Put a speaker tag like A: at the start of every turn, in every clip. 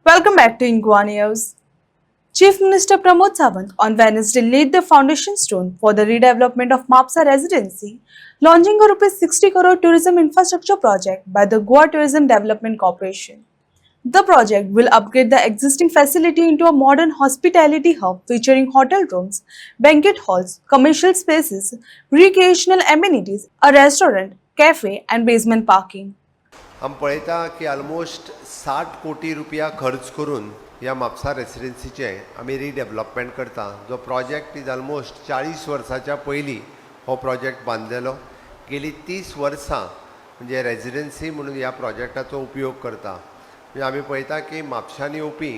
A: Welcome back to Ingwa News. Chief Minister Pramod Sawant on Wednesday laid the foundation stone for the redevelopment of Mapsa Residency, launching a rupees 60 crore tourism infrastructure project by the Goa Tourism Development Corporation. The project will upgrade the existing facility into a modern hospitality hub featuring hotel rooms, banquet halls, commercial spaces, recreational amenities, a restaurant, cafe, and basement parking.
B: आम पळयता की almost 60 कोटी रुपया खर्च करून ह्या म्हापसा रेसिडेन्सीचे आमी redevelopment करता. जो प्रोजेक्ट इज ऑलमोस्ट 40 वर्सांच्या पयलीं हो प्रोजेक्ट बांदलेलो. गेली 30 वर्सां म्हणजे रेजिडेन्सी म्हणून ह्या प्रोजेक्टाचो उपयोग करता. म्हणजे आमी पळयता की म्हापशांनी येवपी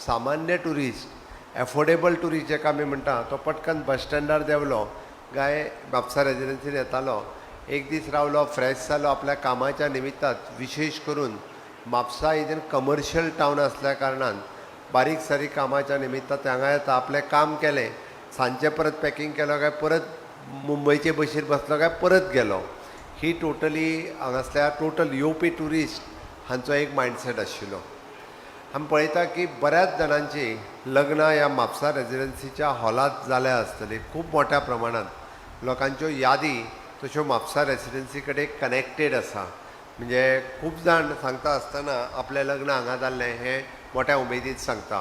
B: सामान्य ट्युरिस्ट, एफोर्डेबल ट्युरिस्ट जेका आमी म्हणटा, तो पटकन बस स्टँडार देवलो काय म्हापसा रेजिडेन्सीन येतालो, एक दीस रावलो, फ्रेश जालो आपल्या कामाच्या निमित्तात. विशेष करून म्हापसा इज कमर्शियल टावन असल्या कारणान बारीक सारीक कामाच्या निमित्तात हांगा येता, आपलें काम केलें, सांजचें परत पॅकिंग केलो काय परत मुंबयचे बशीर बसलो काय परत गेलो. ही टोटली हांगासल्या टोटल येवपी ट्युरिस्ट हांचो एक मायंडसेट आशिल्लो. आमी पळयता की बऱ्याच जाणांची लग्नां ह्या म्हापसा रेजिडेन्सीच्या हॉलांत जाल्या आसतली. खूब मोठ्या प्रमाणात लोकांच्यो यादी तश्यो म्हापसा रेसिडेन्सी कडेन कनेक्टेड आसा. म्हणजे खूब जाण सांगता आसतना आपलें लग्न हांगा जाल्लें हें मोठ्या उमेदीत सांगता.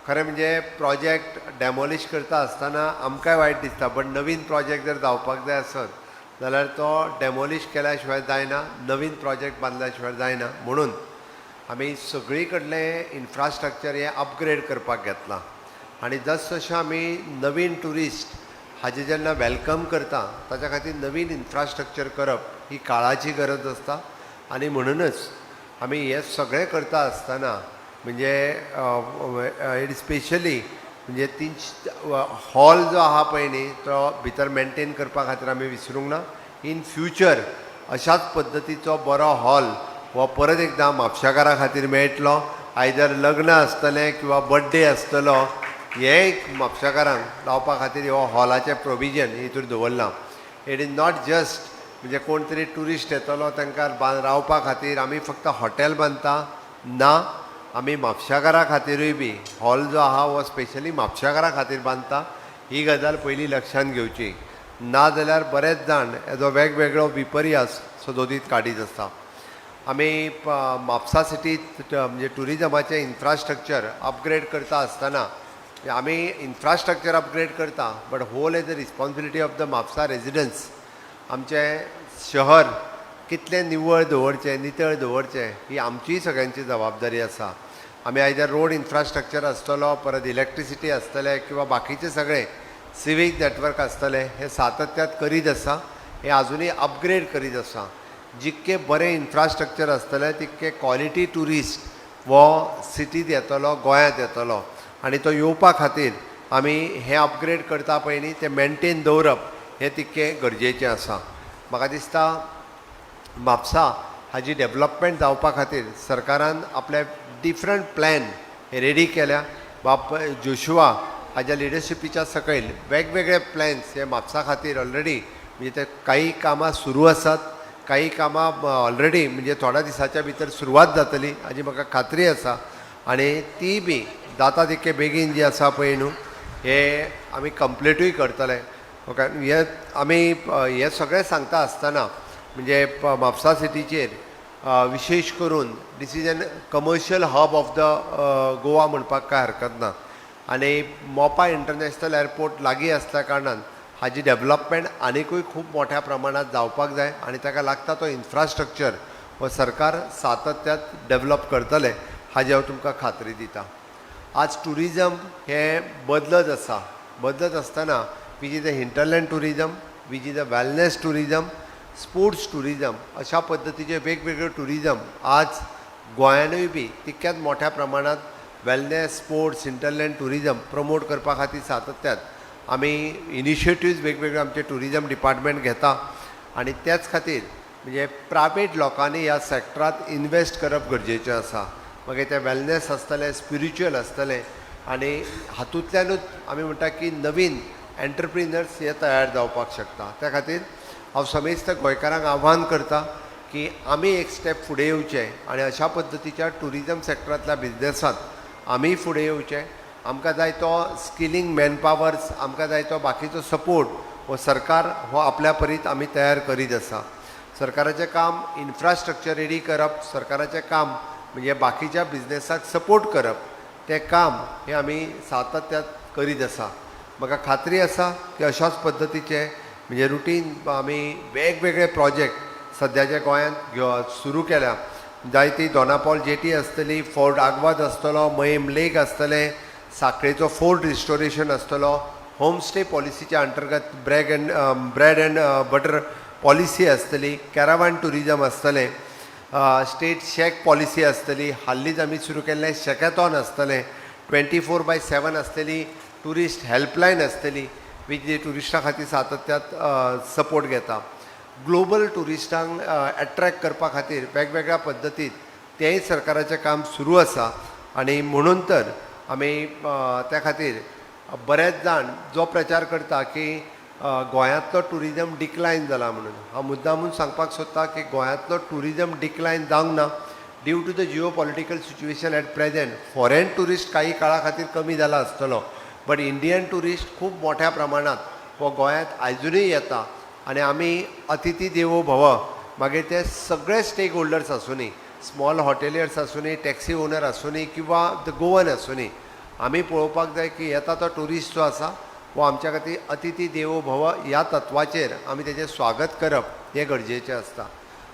B: खरें म्हणजे प्रोजेक्ट डेमोलिश करता आसतना आमकांय वायट दिसता, बट नवीन प्रोजेक्ट जर जावपाक जाय आसत जाल्यार तो डेमोलिश केल्या शिवाय जायना, नवीन प्रोजेक्ट बांदल्या शिवाय जायना. म्हणून आमी सगळी कडलें इन्फ्रास्ट्रक्चर हें अपग्रेड करपाक घेतलां. आनी जसजशें आमी नवीन ट्युरिस्ट हाजे जेन्ना वेलकम करता ताच्या खातीर नवीन इन्फ्रास्ट्रक्चर करप ही काळाची गरज आसता. आनी म्हणूनच आमी हें सगळें करता आसतना म्हणजे इट स्पेशली म्हणजे हॉल जो आहा पळय न्ही तो भितर मेंटेन करपा खातीर आमी विसरूंक ना. इन फ्युचर अशाच पद्दतीचो बरो हॉल हो परत एकदां म्हापशाकारां खातीर मेळटलो. आयदर लग्न आसतलें किंवा बर्थडे आसतलो, हे एक म्हापशाकारांक रावपा खातीर हो हॉलाचें प्रोविजन हितूर दवरलां. इट इज नॉट जस्ट म्हणजे कोण तरी ट्युरिस्ट येतलो तांकां रावपा खातीर आमी फक्त हॉटेल बांदता ना, आमी म्हापशाकारां खातीरूय बी हॉल जो आहा हो स्पेशली म्हापशाकारां खातीर बांदता. ही गजाल पयली लक्षांत घेवची. ना जाल्यार बरेच जाण हेजो वेगवेगळो विपर्यास सदोदीत काडीत आसता. आमी म्हापसा सिटींत म्हणजे ट्युरिजमाचें इन्फ्रास्ट्रक्चर अपग्रेड करता आसतना आमी इन्फ्रास्ट्रक्चर अपग्रेड करता, but whole as a responsibility of the Mapusa residents. आमचें शहर कितलें निवळ दवरचें, नितळ दवरचें ही आमचीय सगळ्यांची जबाबदारी आसा. आमी आयदर रोड इन्फ्रास्ट्रक्चर आसतलो, परत इलेक्ट्रिसिटी आसतलें किंवा बाकीचें सगळें सिवीक नेटवर्क आसतलें, हें सातत्यात करीत आसा. हें आजुनूय अपग्रेड करीत आसा. जितकें बरें इन्फ्रास्ट्रक्चर आसतलें तितकें क्वॉलिटी ट्युरिस्ट वो सिटींत येतलो, गोंयांत येतलो. आनी तो येवपा खातीर आमी हें अपग्रेड करता पळय न्ही तें मेंटेन दवरप हें तितकें गरजेचें आसा. म्हाका दिसता म्हापसा हाजी डेवलपमेंट जावपा खातीर सरकारान आपले डिफरंट प्लॅन रेडी केल्या. बाप जोशुआ हाज्या लिडरशिपीच्या सकयल वेगवेगळे प्लॅन्स हे म्हापसा खातीर ऑलरेडी म्हणजे ते काही कामां सुरू आसात, काही कामां ऑलरेडी म्हणजे थोड्या दिसाच्या भितर सुरवात जातली हाजी म्हाका खात्री आसा. आनी ती बी जाता तितके बेगीन जी आसा पळय न्हू हे आमी कंप्लीटूय करतले. ओके, हे आमी हे सगळें सांगता आसतना म्हणजे म्हापसा सिटीचेर विशेष करून this is an commercial hub of the Goa म्हणपाक कांय हरकत ना. आनी मोपा इंटरनॅशनल एअरपोर्ट लागीं आसल्या कारणान हाजी डेवलपमेंट आनिकूय खूब मोठ्या प्रमाणात जावपाक जाय. आनी ताका लागता तो इन्फ्रास्ट्रक्चर हो सरकार सातत्यात डेवलप करतले हाजी हांव तुमकां खात्री दिता. आज ट्युरिजम हें बदलत आसा. बदलत आसतना which is the hinterland tourism, which is the wellness tourism, sports tourism, अशा पद्दतीचे वेगवेगळे ट्युरिजम आज गोंयानूय बी तितक्याच मोठ्या प्रमाणात wellness, sports, hinterland tourism promote करपा खातीर सातत्यात आमी इनिशिएटिव्ज वेगवेगळे आमचे ट्युरिजम डिपार्टमेंट घेता. आनी त्याच खातीर म्हणजे प्रायवेट लोकांनी ह्या सॅक्टरांत इन्वेस्ट करप गरजेचें आसा. मागीर तें वेलनेस आसतलें, स्पिरिच्युअल आसतलें, आनी हातूंतल्यानूच आमी म्हणटा की नवीन एंटरप्रिनर्स हे तयार जावपाक शकता. त्या खातीर हांव समेस्त गोंयकारांक आव्हान करता की आमी एक स्टेप फुडें येवचें आनी अशा पद्दतीच्या टुरिजम सॅक्टरांतल्या बिझनसांत आमी फुडें येवचें. आमकां जाय तो स्किलिंग मॅनपावर्स, आमकां जाय तो बाकीचो सपोर्ट हो सरकार हो आपल्या परीत आमी तयार करीत आसा. सरकाराचें काम इन्फ्रास्ट्रक्चर रेडी करप, सरकाराचें काम म्हणजे बाकीच्या बिझनेसाक सपोर्ट करप, तें काम हें आमी सातत्यान करीत आसा. म्हाका खात्री आसा की अशाच पद्दतीचे म्हणजे रुटीन आमी वेगवेगळे प्रोजेक्ट सद्याच्या गोंयांत सुरू केल्या. जायती दोनापावल जेटी आसतली, फोर्ट आग्वाद आसतलो, मैम लेक आसतलें, साखळेचो फोर्ट रिस्टोरेशन आसतलो, होम स्टे पॉलिसीच्या अंतर्गत ब्रेड अँड बटर पॉलिसी आसतली, कॅरावान टुरिजम आसतलें, स्टेट शेक पॉलिसी आसतली, हाल्लीच आमी सुरू केल्लें शेकॅथॉन आसतलें, 24/7 आसतली टुरिस्ट हेल्पलायन आसतली, जी टुरिस्टां खातीर सातत्यान सपोर्ट घेता. ग्लोबल टुरिस्टांक एट्रॅक्ट करपा खातीर वेगवेगळ्या पद्दतीन तेंय सरकाराचें काम सुरू आसा. आनी म्हणून तर आमी त्या खातीर बरेच जाण जो प्रचार करता की गोंयांतलो टुरिजम डिक्लायन जाला म्हणून, हांव मुद्दामून सांगपाक सोदता की गोंयांतलो टुरिजम डिक्लायन जावंक ना. Due to the geopolitical situation at present foreign tourist काही काळा खातीर कमी जाला आसतलो, बट इंडियन टुरिस्ट खूब मोठ्या प्रमाणात हो गोंयांत आयजुनूय येता. आनी आमी अतिथी देवो भव, मागीर ते सगळे स्टेक होल्डर्स आसूनी, स्मॉल हॉटेलियर्स आसूनी, टॅक्सी ओनर आसूनी किंवा द गोवन आसूनी, आमी पळोवपाक जाय की येता तो टुरिस्ट जो आसा वो आमच्या खातीर अतिथी देवो भव ह्या तत्वाचेर आमी तेजें स्वागत करप हें गरजेचें आसता.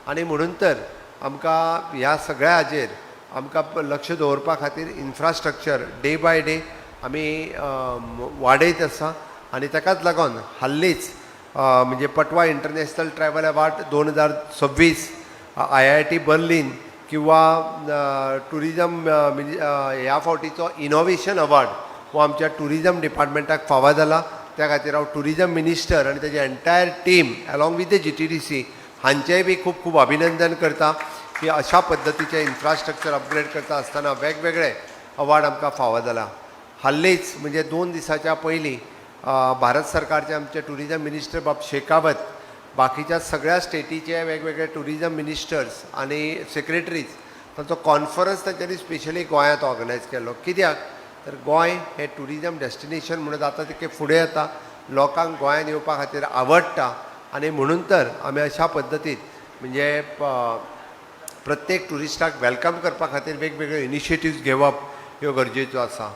B: आनी म्हणून तर आमकां ह्या सगळ्या हाचेर आमकां लक्ष दवरपा खातीर इन्फ्रास्ट्रक्चर डे बाय डे आमी वाडयत आसा. आनी ताकाच लागून हाल्लीच म्हणजे पटवा international travel award 2026 IIT Berlin किंवा टुरिजम म्हणजे ह्या फावटीचो इनोव्हेशन अवॉर्ड हो आमच्या टुरिजम डिपार्टमेंटाक फावो जाला. त्या खातीर हांव टुरिजम मिनिस्टर आनी तेजी entire team along with the GTDC हांचेंय बी खूब खूब अभिनंदन करता की अशा पद्दतीचे इन्फ्रास्ट्रक्चर अपग्रेड करता आसतना वेगवेगळे अवॉर्ड आमकां फावो जाला. हाल्लीच म्हणजे 2 दिसाच्या पयलीं भारत सरकारचे आमचे टुरिजम मिनिस्टर बाब शेखावत बाकीच्या सगळ्या स्टेटीचे वेगवेगळे टुरिजम मिनिस्टर्स आनी सेक्रेटरीज तांचो कॉन्फरन्स तांच्यांनी स्पेशली गोंयांत ऑर्गनायज केल्लो. कित्याक तर गोंय हे टुरिजम डेस्टिनेशन म्हणून जाता तितकें फुडें येता, लोकांक गोंयांत येवपा खातीर आवडटा. आनी म्हणून तर आमी अशा पद्दतीन म्हणजे प्रत्येक टुरिस्टाक वेलकम करपा खातीर वेगवेगळे इनिशिएटिव्स घेवप ह्यो गरजेचो आसा.